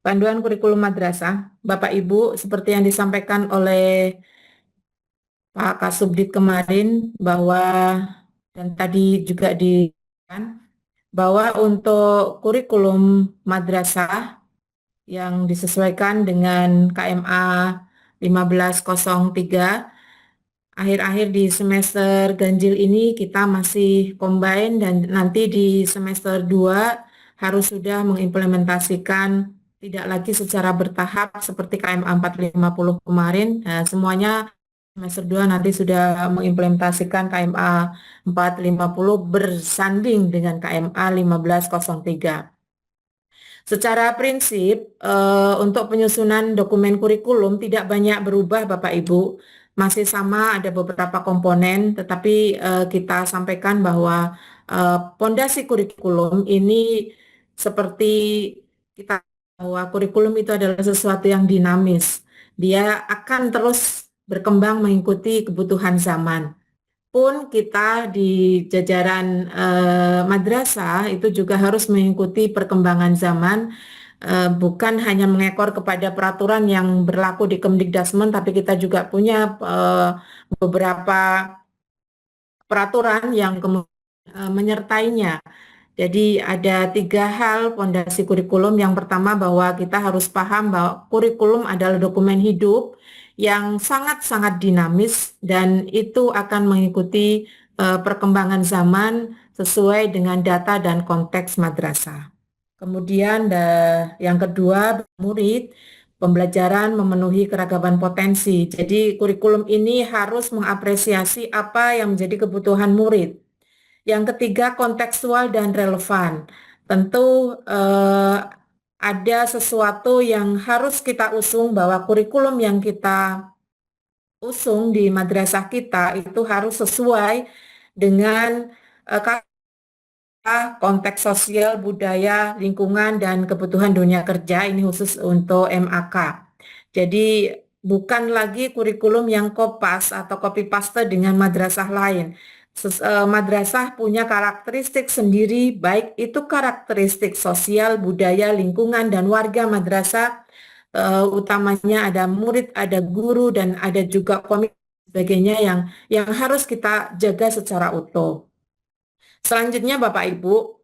Panduan kurikulum madrasah, Bapak Ibu, seperti yang disampaikan oleh Pak Kasubdit kemarin bahwa dan tadi juga di bahwa untuk kurikulum madrasah yang disesuaikan dengan KMA 1503 akhir-akhir di semester ganjil ini kita masih combine dan nanti di semester 2 harus sudah mengimplementasikan tidak lagi secara bertahap seperti KMA 450 kemarin. Nah, semuanya semester 2 nanti sudah mengimplementasikan KMA 450 bersanding dengan KMA 1503. Secara prinsip, untuk penyusunan dokumen kurikulum tidak banyak berubah, Bapak Ibu. Masih sama, ada beberapa komponen, tetapi kita sampaikan bahwa pondasi kurikulum ini seperti kita bahwa kurikulum itu adalah sesuatu yang dinamis. Dia akan terus berkembang mengikuti kebutuhan zaman pun kita di jajaran madrasah itu juga harus mengikuti perkembangan zaman, bukan hanya mengekor kepada peraturan yang berlaku di Kemdikdasmen, tapi kita juga punya beberapa peraturan yang kemudian menyertainya. Jadi ada 3 hal pondasi kurikulum. Yang pertama bahwa kita harus paham bahwa kurikulum adalah dokumen hidup yang sangat-sangat dinamis dan itu akan mengikuti perkembangan zaman sesuai dengan data dan konteks madrasah. Kemudian yang kedua, murid pembelajaran memenuhi keragaman potensi. Jadi kurikulum ini harus mengapresiasi apa yang menjadi kebutuhan murid. Yang ketiga, kontekstual dan relevan. Tentu ada sesuatu yang harus kita usung bahwa kurikulum yang kita usung di madrasah kita itu harus sesuai dengan konteks sosial, budaya, lingkungan, dan kebutuhan dunia kerja. Ini khusus untuk MAK. Jadi bukan lagi kurikulum yang kopas atau copy paste dengan madrasah lain. Madrasah punya karakteristik sendiri, baik itu karakteristik sosial, budaya, lingkungan, dan warga madrasah. Utamanya ada murid, ada guru, dan ada juga komite sebagainya yang harus kita jaga secara utuh. Selanjutnya Bapak Ibu,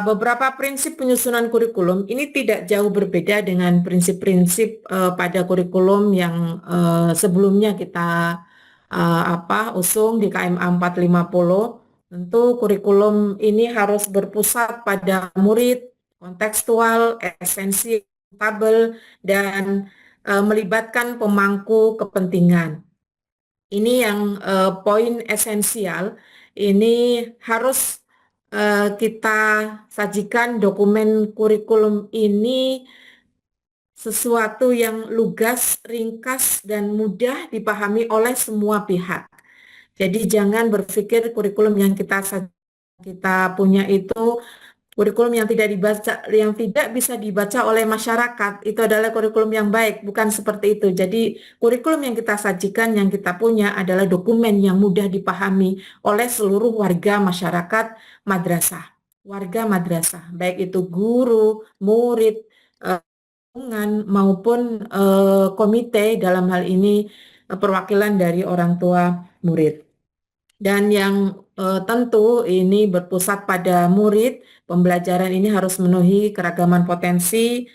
beberapa prinsip penyusunan kurikulum ini tidak jauh berbeda dengan prinsip-prinsip pada kurikulum yang sebelumnya kita usung di KMA 450. Tentu kurikulum ini harus berpusat pada murid, kontekstual, esensi, tabel, dan melibatkan pemangku kepentingan. Ini yang poin esensial. Ini harus kita sajikan dokumen kurikulum ini sesuatu yang lugas, ringkas, dan mudah dipahami oleh semua pihak. Jadi jangan berpikir kurikulum yang kita punya itu kurikulum yang tidak bisa dibaca oleh masyarakat itu adalah kurikulum yang baik, bukan seperti itu. Jadi kurikulum yang kita sajikan, yang kita punya adalah dokumen yang mudah dipahami oleh seluruh warga masyarakat madrasah. Warga madrasah, baik itu guru, murid, maupun komite dalam hal ini perwakilan dari orang tua murid. Dan yang tentu ini berpusat pada murid, pembelajaran ini harus memenuhi keragaman potensi,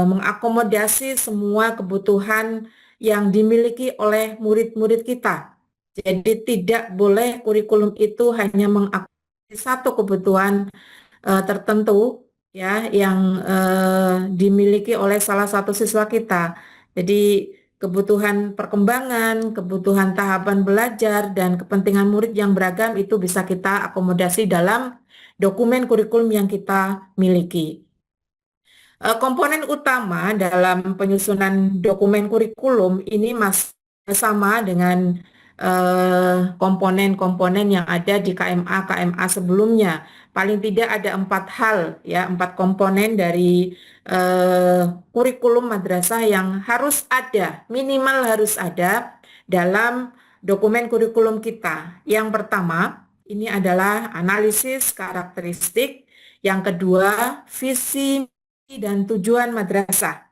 mengakomodasi semua kebutuhan yang dimiliki oleh murid-murid kita. Jadi tidak boleh kurikulum itu hanya mengakomodasi satu kebutuhan tertentu ya yang dimiliki oleh salah satu siswa kita. Jadi kebutuhan perkembangan, kebutuhan tahapan belajar, dan kepentingan murid yang beragam itu bisa kita akomodasi dalam dokumen kurikulum yang kita miliki. Komponen utama dalam penyusunan dokumen kurikulum ini masih sama dengan komponen-komponen yang ada di KMA sebelumnya. Paling tidak ada 4 hal, ya, 4 komponen dari kurikulum madrasah yang harus ada, minimal harus ada dalam dokumen kurikulum kita. Yang pertama, ini adalah analisis karakteristik. Yang kedua, visi dan tujuan madrasah.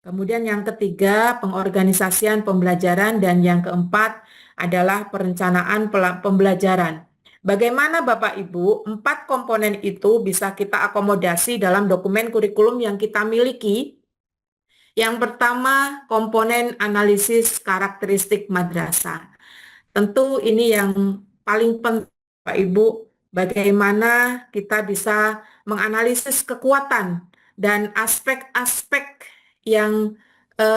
Kemudian yang ketiga, pengorganisasian pembelajaran, dan yang keempat adalah perencanaan pembelajaran. Bagaimana Bapak Ibu, 4 komponen itu bisa kita akomodasi dalam dokumen kurikulum yang kita miliki. Yang pertama, komponen analisis karakteristik madrasah. Tentu ini yang paling penting Bapak Ibu, bagaimana kita bisa menganalisis kekuatan dan aspek-aspek yang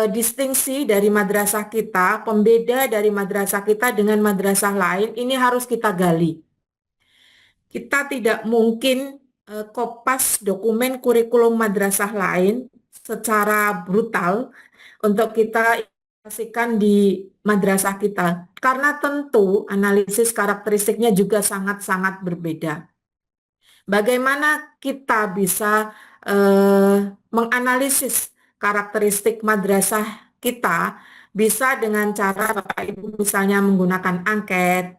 distingsi dari madrasah kita, pembeda dari madrasah kita dengan madrasah lain, ini harus kita gali. Kita tidak mungkin kopas dokumen kurikulum madrasah lain secara brutal untuk kita aplikasikan di madrasah kita. Karena tentu analisis karakteristiknya juga sangat-sangat berbeda. Bagaimana kita bisa menganalisis karakteristik madrasah kita bisa dengan cara Bapak Ibu misalnya menggunakan angket,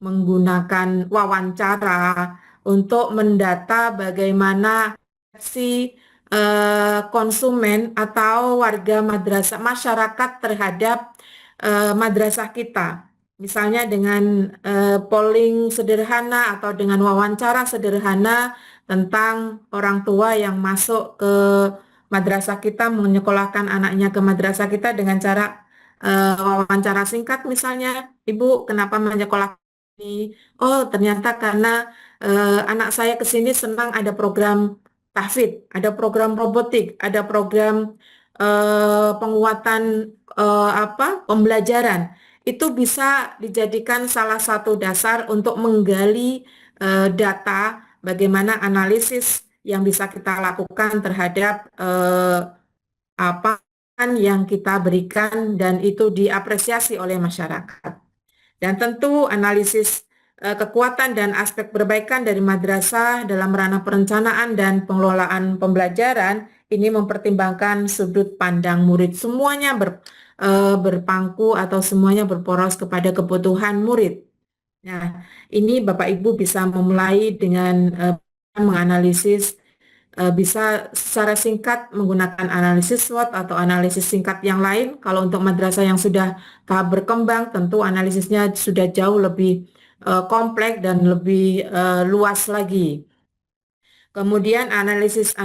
menggunakan wawancara untuk mendata bagaimana si konsumen atau warga madrasah masyarakat terhadap madrasah kita. Misalnya dengan polling sederhana atau dengan wawancara sederhana tentang orang tua yang masuk ke madrasah kita, menyekolahkan anaknya ke madrasah kita dengan cara wawancara singkat misalnya, Ibu kenapa menyekolahkan ini? Oh ternyata karena anak saya ke sini senang ada program tahfidz, ada program robotik, ada program penguatan pembelajaran. Itu bisa dijadikan salah satu dasar untuk menggali data bagaimana analisis yang bisa kita lakukan terhadap apa yang kita berikan dan itu diapresiasi oleh masyarakat. Dan tentu analisis kekuatan dan aspek perbaikan dari madrasah dalam ranah perencanaan dan pengelolaan pembelajaran ini mempertimbangkan sudut pandang murid. Semuanya berpangku atau semuanya berporos kepada kebutuhan murid. Nah, ini Bapak Ibu bisa memulai dengan menganalisis, bisa secara singkat menggunakan analisis SWOT atau analisis singkat yang lain. Kalau untuk madrasah yang sudah tahap berkembang, tentu analisisnya sudah jauh lebih kompleks dan lebih luas lagi. Kemudian analisis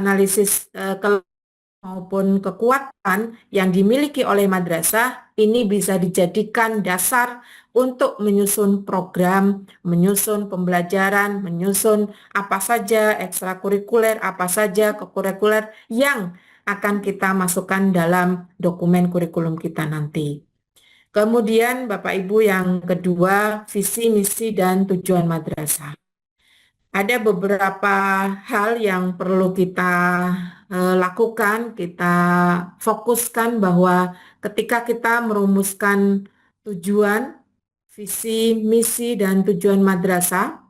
maupun kekuatan yang dimiliki oleh madrasah ini bisa dijadikan dasar untuk menyusun program, menyusun pembelajaran, menyusun apa saja ekstrakurikuler, apa saja kokurikuler yang akan kita masukkan dalam dokumen kurikulum kita nanti. Kemudian Bapak Ibu yang kedua, visi, misi, dan tujuan madrasah. Ada beberapa hal yang perlu kita lakukan, kita fokuskan bahwa ketika kita merumuskan tujuan, visi, misi, dan tujuan madrasah,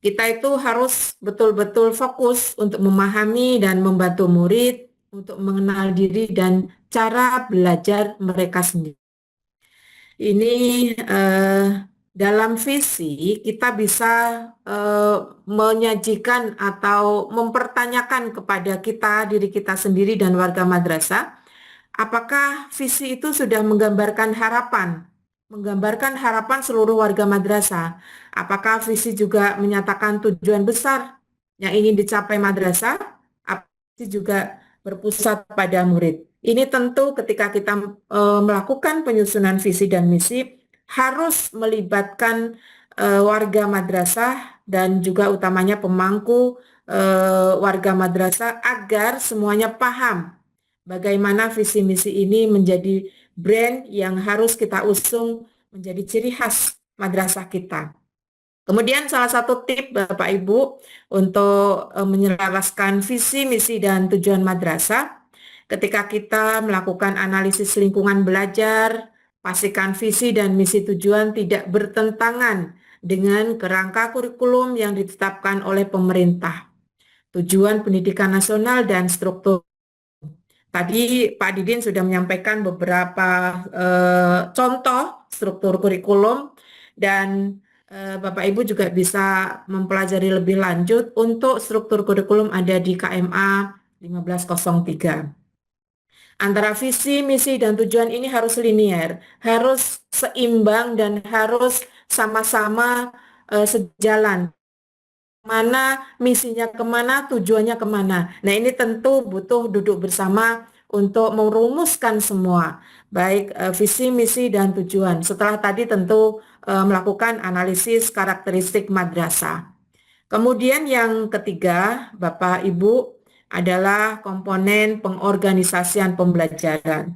kita itu harus betul-betul fokus untuk memahami dan membantu murid untuk mengenal diri dan cara belajar mereka sendiri. Ini dalam visi kita bisa menyajikan atau mempertanyakan kepada kita, diri kita sendiri dan warga madrasah, apakah visi itu sudah menggambarkan harapan seluruh warga madrasah? Apakah visi juga menyatakan tujuan besar yang ingin dicapai madrasah? Apakah visi juga berpusat pada murid? Ini tentu ketika kita melakukan penyusunan visi dan misi harus melibatkan warga madrasah dan juga utamanya pemangku warga madrasah agar semuanya paham bagaimana visi misi ini menjadi brand yang harus kita usung menjadi ciri khas madrasah kita. Kemudian salah satu tip Bapak Ibu untuk menyelaraskan visi, misi, dan tujuan madrasah, ketika kita melakukan analisis lingkungan belajar, pastikan visi dan misi tujuan tidak bertentangan dengan kerangka kurikulum yang ditetapkan oleh pemerintah, tujuan pendidikan nasional, dan struktur. Tadi Pak Didin sudah menyampaikan beberapa contoh struktur kurikulum dan Bapak Ibu juga bisa mempelajari lebih lanjut untuk struktur kurikulum ada di KMA 1503. Antara visi, misi, dan tujuan ini harus linier, harus seimbang, dan harus sama-sama sejalan. Mana misinya kemana, tujuannya kemana. Nah, ini tentu butuh duduk bersama untuk merumuskan semua, baik visi, misi, dan tujuan. Setelah tadi tentu melakukan analisis karakteristik madrasah. Kemudian yang ketiga, Bapak Ibu, adalah komponen pengorganisasian pembelajaran.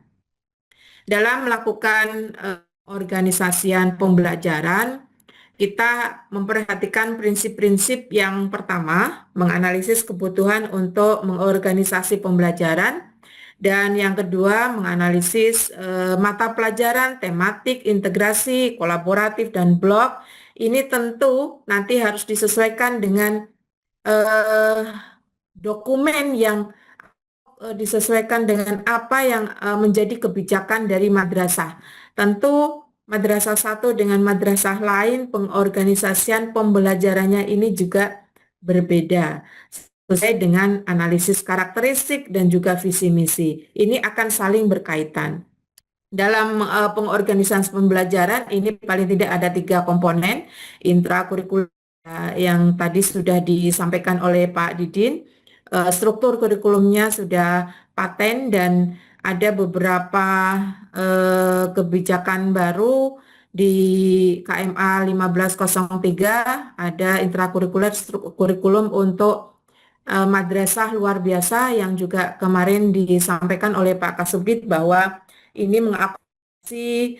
Dalam melakukan organisasian pembelajaran, kita memperhatikan prinsip-prinsip. Yang pertama, menganalisis kebutuhan untuk mengorganisasi pembelajaran, dan yang kedua, menganalisis mata pelajaran, tematik, integrasi, kolaboratif, dan blok. Ini tentu nanti harus disesuaikan dengan eh, dokumen yang disesuaikan dengan apa yang menjadi kebijakan dari madrasah. Tentu madrasah satu dengan madrasah lain, pengorganisasian pembelajarannya ini juga berbeda sesuai dengan analisis karakteristik dan juga visi misi. Ini akan saling berkaitan. Dalam pengorganisasian pembelajaran ini paling tidak ada 3 komponen intrakurikuler yang tadi sudah disampaikan oleh Pak Didin. Struktur kurikulumnya sudah paten dan ada beberapa kebijakan baru di KMA 1503, ada intrakurikuler kurikulum untuk madrasah luar biasa yang juga kemarin disampaikan oleh Pak Kasubdit bahwa ini mengakomodasi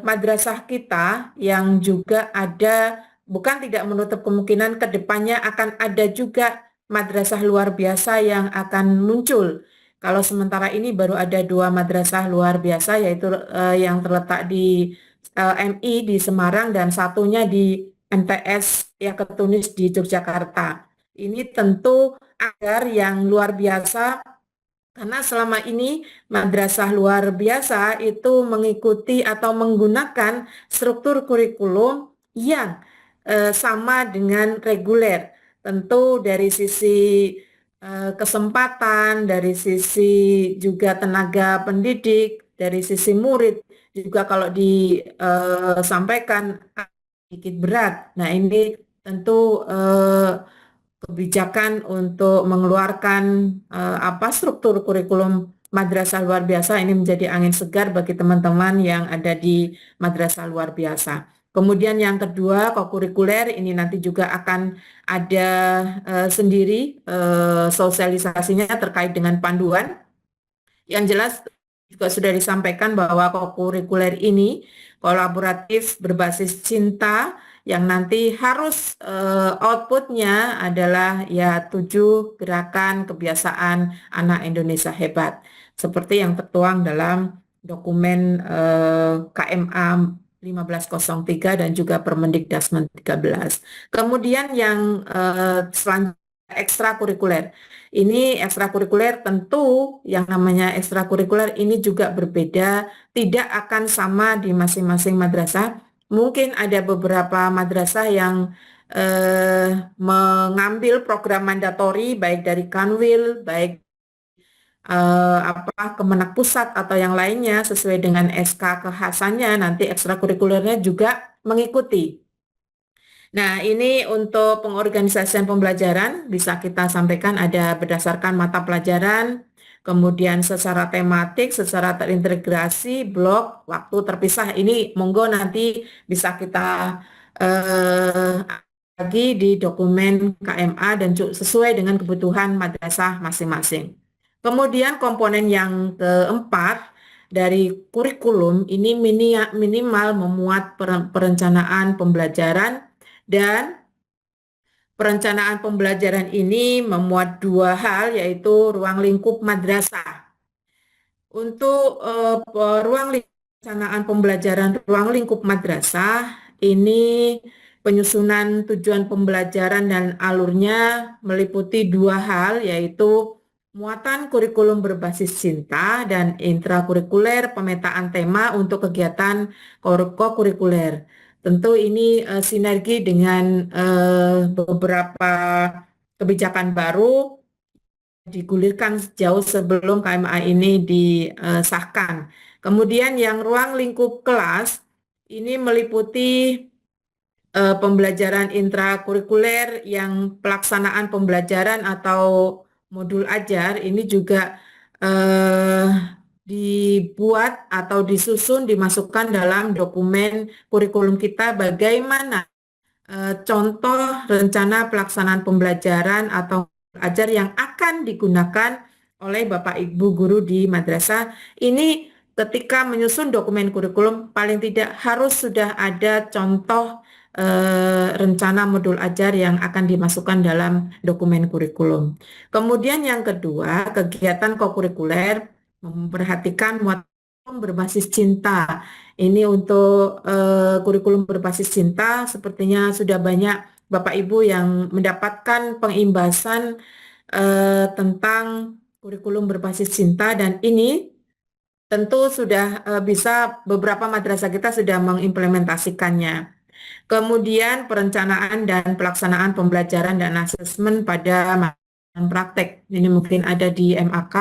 madrasah kita yang juga ada, bukan tidak menutup kemungkinan ke depannya akan ada juga madrasah luar biasa yang akan muncul. Kalau sementara ini baru ada 2 madrasah luar biasa, yaitu yang terletak di MI di Semarang dan satunya di MTS ya Ketunis di Yogyakarta. Ini tentu agar yang luar biasa, karena selama ini madrasah luar biasa itu mengikuti atau menggunakan struktur kurikulum yang sama dengan reguler. Tentu dari sisi kesempatan, dari sisi juga tenaga pendidik, dari sisi murid, juga kalau disampaikan sedikit berat. Nah, ini tentu kebijakan untuk mengeluarkan struktur kurikulum madrasah luar biasa ini menjadi angin segar bagi teman-teman yang ada di madrasah luar biasa. Kemudian yang kedua, kokurikuler ini nanti juga akan ada sendiri sosialisasinya terkait dengan panduan. Yang jelas juga sudah disampaikan bahwa kokurikuler ini kolaboratif berbasis cinta yang nanti harus outputnya adalah ya 7 gerakan kebiasaan anak Indonesia hebat seperti yang tertuang dalam dokumen KMA 1503 dan juga Permendikdasmen 13. Kemudian yang selanjutnya ekstrakurikuler. Ini ekstrakurikuler tentu yang namanya ekstrakurikuler ini juga berbeda, tidak akan sama di masing-masing madrasah. Mungkin ada beberapa madrasah yang mengambil program mandatori baik dari Kanwil, baik Kemenak Pusat atau yang lainnya sesuai dengan SK kekhasannya, nanti ekstrakurikulernya juga mengikuti. Nah, ini untuk pengorganisasian pembelajaran bisa kita sampaikan ada berdasarkan mata pelajaran, kemudian secara tematik, secara terintegrasi, blok, waktu terpisah. Ini monggo nanti bisa kita lagi di dokumen KMA dan sesuai dengan kebutuhan madrasah masing-masing. Kemudian komponen yang keempat dari kurikulum ini minimal memuat perencanaan pembelajaran, dan perencanaan pembelajaran ini memuat 2 hal, yaitu ruang lingkup madrasah. Untuk ruang lingkup perencanaan pembelajaran ruang lingkup madrasah ini penyusunan tujuan pembelajaran dan alurnya meliputi 2 hal, yaitu muatan kurikulum berbasis cinta dan intrakurikuler pemetaan tema untuk kegiatan kurikuler. Tentu ini sinergi dengan beberapa kebijakan baru digulirkan jauh sebelum KMA ini disahkan. Kemudian yang ruang lingkup kelas ini meliputi pembelajaran intrakurikuler yang pelaksanaan pembelajaran atau modul ajar ini juga eh, dibuat atau disusun dimasukkan dalam dokumen kurikulum kita bagaimana contoh rencana pelaksanaan pembelajaran atau ajar yang akan digunakan oleh Bapak Ibu guru di madrasah. Ini ketika menyusun dokumen kurikulum paling tidak harus sudah ada contoh rencana modul ajar yang akan dimasukkan dalam dokumen kurikulum. Kemudian yang kedua, kegiatan kokurikuler memperhatikan muatan berbasis cinta. Ini untuk kurikulum berbasis cinta, sepertinya sudah banyak Bapak Ibu yang mendapatkan pengimbasan tentang kurikulum berbasis cinta dan ini tentu sudah bisa beberapa madrasah kita sudah mengimplementasikannya. Kemudian perencanaan dan pelaksanaan pembelajaran dan asesmen pada praktek. Ini mungkin ada di MAK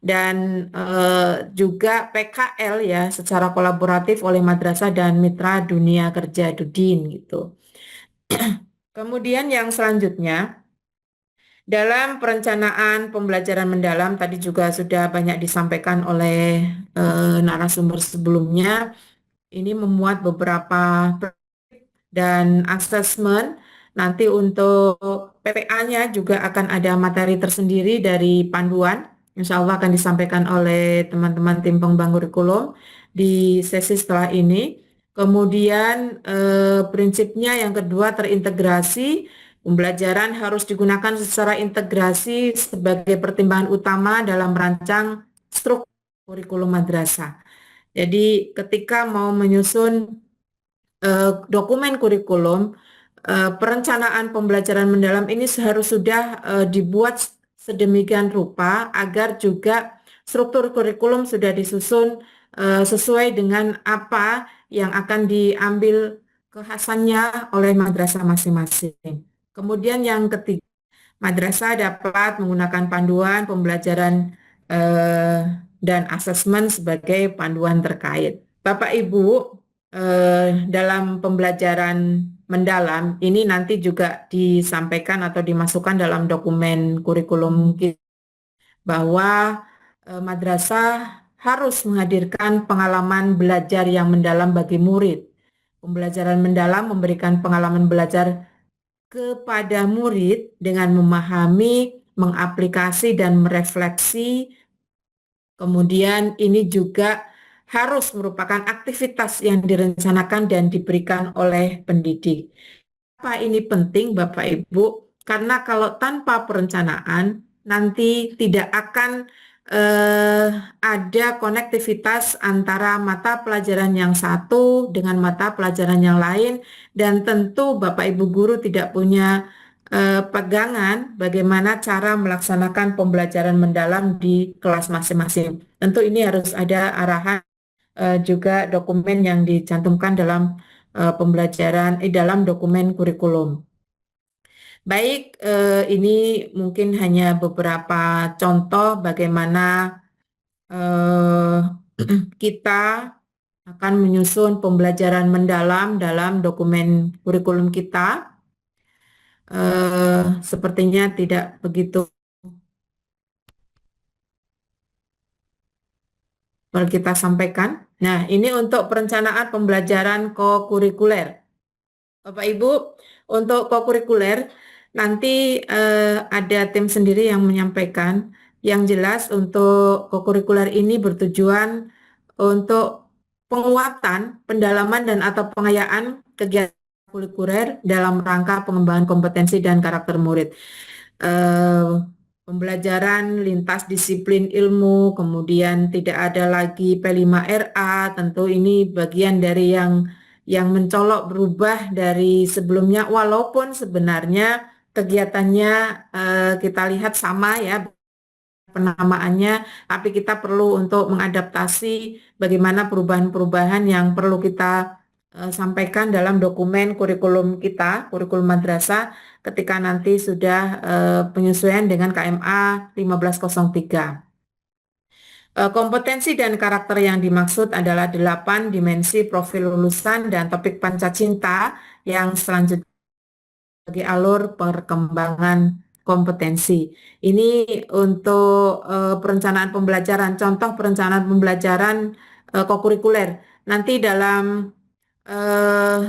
dan juga PKL ya secara kolaboratif oleh madrasah dan mitra dunia kerja Dudin gitu. Kemudian yang selanjutnya dalam perencanaan pembelajaran mendalam tadi juga sudah banyak disampaikan oleh narasumber sebelumnya. Ini memuat beberapa dan asesmen. Nanti untuk PPA-nya juga akan ada materi tersendiri dari panduan. Insya Allah akan disampaikan oleh teman-teman tim pengembang kurikulum di sesi setelah ini. Kemudian prinsipnya yang kedua terintegrasi. Pembelajaran harus digunakan secara integrasi sebagai pertimbangan utama dalam merancang struktur kurikulum madrasah. Jadi ketika mau menyusun dokumen kurikulum, perencanaan pembelajaran mendalam ini harus sudah dibuat sedemikian rupa agar juga struktur kurikulum sudah disusun sesuai dengan apa yang akan diambil kekhasannya oleh madrasah masing-masing. Kemudian yang ketiga, madrasah dapat menggunakan panduan pembelajaran dan asesmen sebagai panduan terkait. Bapak Ibu, dalam pembelajaran mendalam ini nanti juga disampaikan atau dimasukkan dalam dokumen kurikulum kita bahwa madrasah harus menghadirkan pengalaman belajar yang mendalam bagi murid. Pembelajaran mendalam memberikan pengalaman belajar kepada murid dengan memahami, mengaplikasi dan merefleksi. Kemudian ini juga harus merupakan aktivitas yang direncanakan dan diberikan oleh pendidik. Apa ini penting Bapak Ibu? Karena kalau tanpa perencanaan nanti tidak akan ada konektivitas antara mata pelajaran yang satu dengan mata pelajaran yang lain dan tentu Bapak Ibu guru tidak punya pegangan bagaimana cara melaksanakan pembelajaran mendalam di kelas masing-masing. Tentu ini harus ada arahan juga dokumen yang dicantumkan dalam pembelajaran dalam dokumen kurikulum. Baik, ini mungkin hanya beberapa contoh bagaimana kita akan menyusun pembelajaran mendalam dalam dokumen kurikulum kita. Sepertinya tidak begitu perlu kita sampaikan. Nah, ini untuk perencanaan pembelajaran kokurikuler. Bapak Ibu, untuk kokurikuler nanti ada tim sendiri yang menyampaikan. Yang jelas untuk kokurikuler ini bertujuan untuk penguatan, pendalaman dan atau pengayaan kegiatan kokurikuler dalam rangka pengembangan kompetensi dan karakter murid. Pembelajaran lintas disiplin ilmu, kemudian tidak ada lagi P5RA, tentu ini bagian dari yang mencolok berubah dari sebelumnya, walaupun sebenarnya kegiatannya kita lihat sama ya penamaannya, tapi kita perlu untuk mengadaptasi bagaimana perubahan-perubahan yang perlu kita sampaikan dalam dokumen kurikulum kita, kurikulum madrasah, ketika nanti sudah penyesuaian dengan KMA 1503. Kompetensi dan karakter yang dimaksud adalah 8 dimensi profil lulusan dan topik pancacinta yang selanjutnya sebagai alur perkembangan kompetensi. Ini untuk perencanaan pembelajaran, contoh perencanaan pembelajaran kokurikuler. Nanti dalam eh,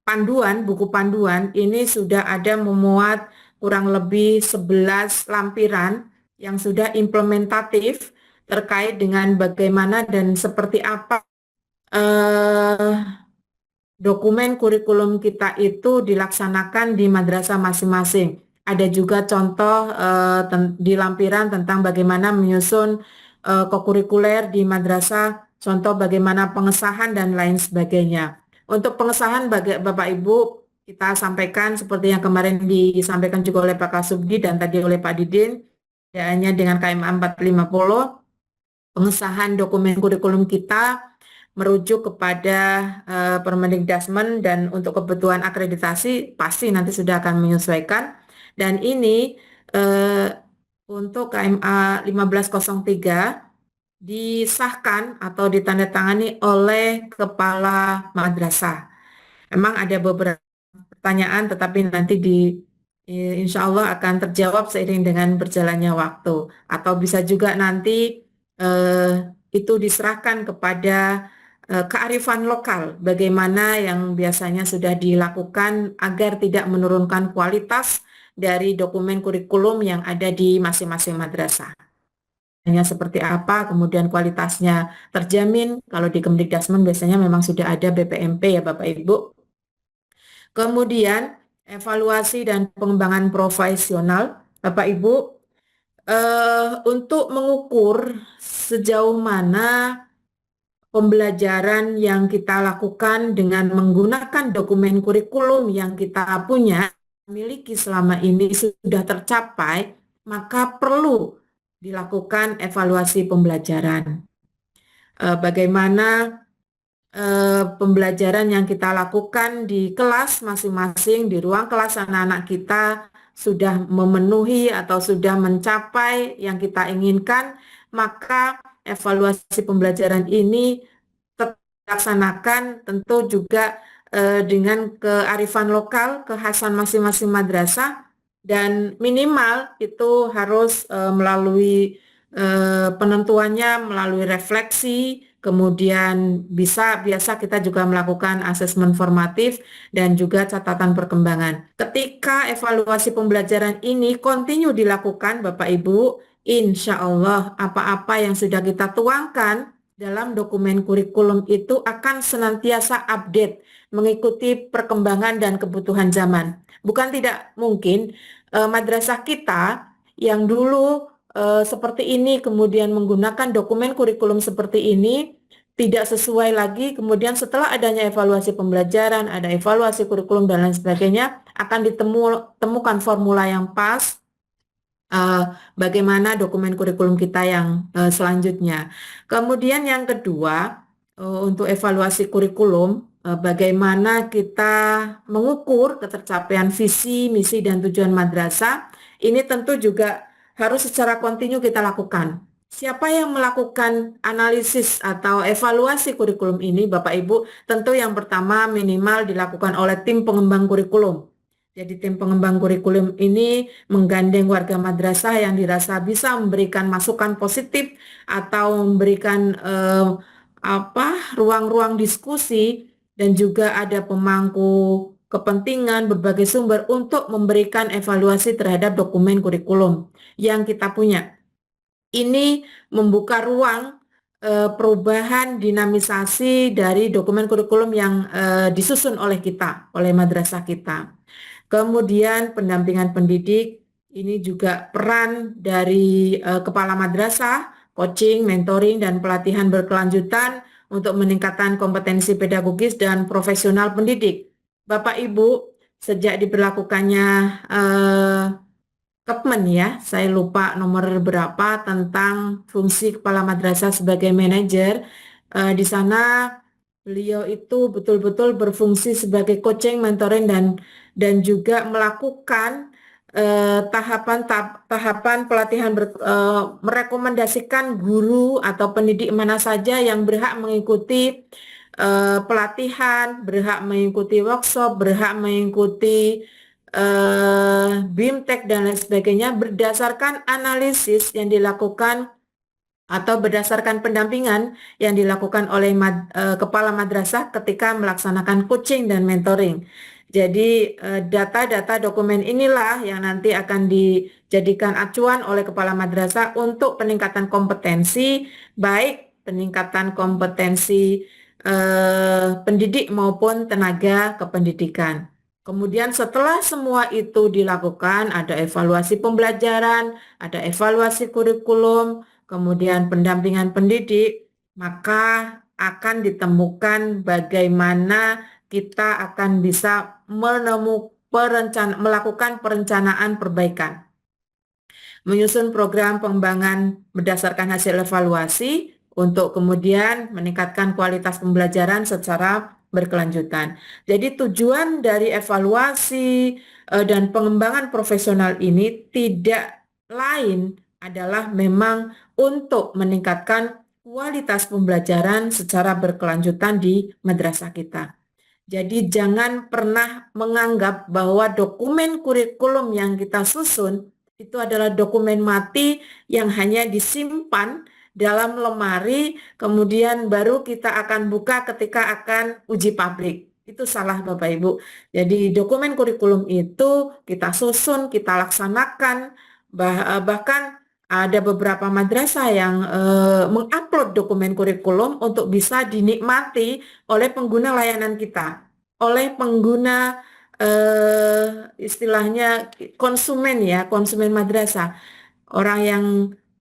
panduan, buku panduan ini sudah ada memuat kurang lebih 11 lampiran yang sudah implementatif terkait dengan bagaimana dan seperti apa eh, dokumen kurikulum kita itu dilaksanakan di madrasah masing-masing. Ada juga contoh di lampiran tentang bagaimana menyusun kokurikuler di madrasah, contoh bagaimana pengesahan dan lain sebagainya. Untuk pengesahan Bapak Ibu, kita sampaikan seperti yang kemarin disampaikan juga oleh Pak Kasubdi dan tadi oleh Pak Didin, hanya dengan KMA 450, pengesahan dokumen kurikulum kita merujuk kepada Permendikdasmen dan untuk kebutuhan akreditasi pasti nanti sudah akan menyesuaikan. Dan ini untuk KMA 1503 disahkan atau ditandatangani oleh kepala madrasah. Memang ada beberapa pertanyaan, tetapi nanti insya Allah akan terjawab seiring dengan berjalannya waktu. Atau bisa juga nanti itu diserahkan kepada kearifan lokal, bagaimana yang biasanya sudah dilakukan agar tidak menurunkan kualitas dari dokumen kurikulum yang ada di masing-masing madrasah. Hanya seperti apa, kemudian kualitasnya terjamin. Kalau di Kemdikdasmen biasanya memang sudah ada BPMP ya Bapak Ibu. Kemudian evaluasi dan pengembangan profesional, Bapak Ibu, untuk mengukur sejauh mana pembelajaran yang kita lakukan dengan menggunakan dokumen kurikulum yang kita punya, miliki selama ini sudah tercapai, maka perlu dilakukan evaluasi pembelajaran. Bagaimana pembelajaran yang kita lakukan di kelas masing-masing, di ruang kelas anak-anak kita sudah memenuhi atau sudah mencapai yang kita inginkan, maka evaluasi pembelajaran ini tetap dilaksanakan tentu juga dengan kearifan lokal, kekhasan masing-masing madrasah, dan minimal itu harus melalui penentuannya melalui refleksi, kemudian biasa kita juga melakukan asesmen formatif dan juga catatan perkembangan. Ketika evaluasi pembelajaran ini kontinu dilakukan, Bapak Ibu, insya Allah apa-apa yang sudah kita tuangkan dalam dokumen kurikulum itu akan senantiasa update, mengikuti perkembangan dan kebutuhan zaman. Bukan tidak mungkin madrasah kita yang dulu seperti ini, kemudian menggunakan dokumen kurikulum seperti ini, tidak sesuai lagi, kemudian setelah adanya evaluasi pembelajaran, ada evaluasi kurikulum dan lain sebagainya, akan ditemukan formula yang pas, bagaimana dokumen kurikulum kita yang selanjutnya. Kemudian yang kedua, untuk evaluasi kurikulum, bagaimana kita mengukur ketercapaian visi, misi, dan tujuan madrasah, ini tentu juga harus secara kontinu kita lakukan. Siapa yang melakukan analisis atau evaluasi kurikulum ini, Bapak Ibu? Tentu yang pertama minimal dilakukan oleh tim pengembang kurikulum. Jadi tim pengembang kurikulum ini menggandeng warga madrasah yang dirasa bisa memberikan masukan positif atau memberikan ruang-ruang diskusi, dan juga ada pemangku kepentingan berbagai sumber untuk memberikan evaluasi terhadap dokumen kurikulum yang kita punya. Ini membuka ruang perubahan dinamisasi dari dokumen kurikulum yang disusun oleh kita, oleh madrasah kita. Kemudian pendampingan pendidik, ini juga peran dari kepala madrasah, coaching, mentoring, dan pelatihan berkelanjutan untuk meningkatkan kompetensi pedagogis dan profesional pendidik. Bapak Ibu, sejak diberlakukannya Kepmen ya, saya lupa nomor berapa tentang fungsi kepala madrasah sebagai manajer. Di sana Beliau itu betul-betul berfungsi sebagai coaching, mentoring dan juga melakukan tahapan pelatihan merekomendasikan guru atau pendidik mana saja yang berhak mengikuti pelatihan, berhak mengikuti workshop, berhak mengikuti BIMTEK dan lain sebagainya berdasarkan analisis yang dilakukan atau berdasarkan pendampingan yang dilakukan oleh kepala madrasah ketika melaksanakan coaching dan mentoring. Jadi data-data dokumen inilah yang nanti akan dijadikan acuan oleh kepala madrasah untuk peningkatan kompetensi, baik peningkatan kompetensi pendidik maupun tenaga kependidikan. Kemudian setelah semua itu dilakukan, ada evaluasi pembelajaran, ada evaluasi kurikulum, kemudian pendampingan pendidik, maka akan ditemukan bagaimana kita akan bisa melakukan perencanaan perbaikan, menyusun program pengembangan berdasarkan hasil evaluasi untuk kemudian meningkatkan kualitas pembelajaran secara berkelanjutan. Jadi tujuan dari evaluasi dan pengembangan profesional ini tidak lain adalah memang untuk meningkatkan kualitas pembelajaran secara berkelanjutan di madrasah kita. Jadi jangan pernah menganggap bahwa dokumen kurikulum yang kita susun itu adalah dokumen mati yang hanya disimpan dalam lemari, kemudian baru kita akan buka ketika akan uji publik. Itu salah Bapak Ibu. Jadi dokumen kurikulum itu kita susun, kita laksanakan, bahkan ada beberapa madrasah yang mengupload dokumen kurikulum untuk bisa dinikmati oleh pengguna layanan kita, oleh pengguna istilahnya konsumen ya, konsumen madrasah. Orang yang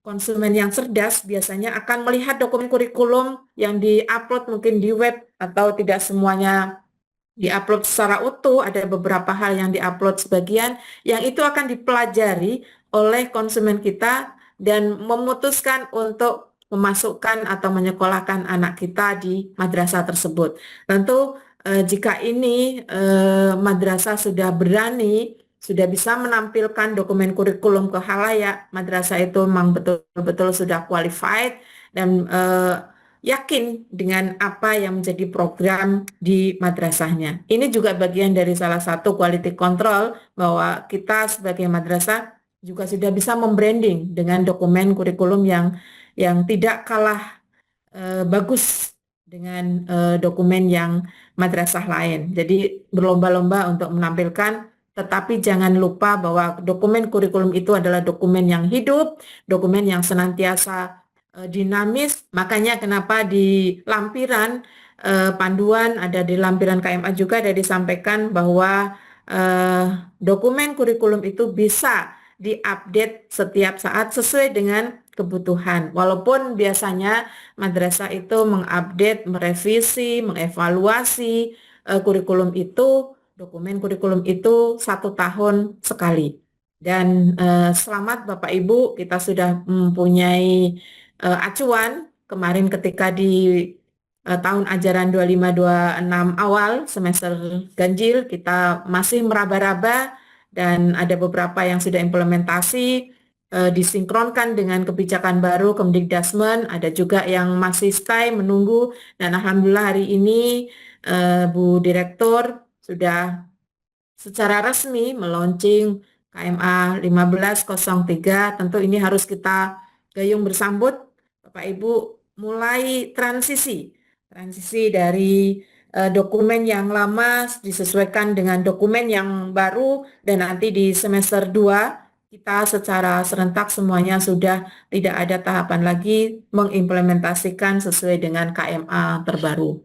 konsumen yang cerdas biasanya akan melihat dokumen kurikulum yang diupload mungkin di web atau tidak semuanya diupload secara utuh, ada beberapa hal yang diupload sebagian, yang itu akan dipelajari oleh konsumen kita dan memutuskan untuk memasukkan atau menyekolahkan anak kita di madrasah tersebut. Tentu jika ini madrasah sudah berani, sudah bisa menampilkan dokumen kurikulum ke khalayak, madrasah itu memang betul-betul sudah qualified dan yakin dengan apa yang menjadi program di madrasahnya. Ini juga bagian dari salah satu quality control bahwa kita sebagai madrasah juga sudah bisa membranding dengan dokumen kurikulum yang tidak kalah bagus dengan dokumen yang madrasah lain. Jadi berlomba-lomba untuk menampilkan, tetapi jangan lupa bahwa dokumen kurikulum itu adalah dokumen yang hidup, dokumen yang senantiasa dinamis. Makanya kenapa di lampiran panduan, ada di lampiran KMA juga ada disampaikan bahwa dokumen kurikulum itu bisa diupdate setiap saat sesuai dengan kebutuhan. Walaupun biasanya madrasah itu mengupdate, merevisi, mengevaluasi kurikulum itu, dokumen kurikulum itu 1 tahun sekali. Dan selamat Bapak Ibu, kita sudah mempunyai acuan kemarin ketika di tahun ajaran 25-26 awal semester ganjil kita masih meraba-raba dan ada beberapa yang sudah implementasi disinkronkan dengan kebijakan baru Kemdikdasmen, ada juga yang masih stay menunggu dan alhamdulillah hari ini Bu Direktur sudah secara resmi meluncing KMA 1503. Tentu ini harus kita gayung bersambut Bapak Ibu, mulai transisi dari dokumen yang lama disesuaikan dengan dokumen yang baru dan nanti di semester 2 kita secara serentak semuanya sudah tidak ada tahapan lagi mengimplementasikan sesuai dengan KMA terbaru.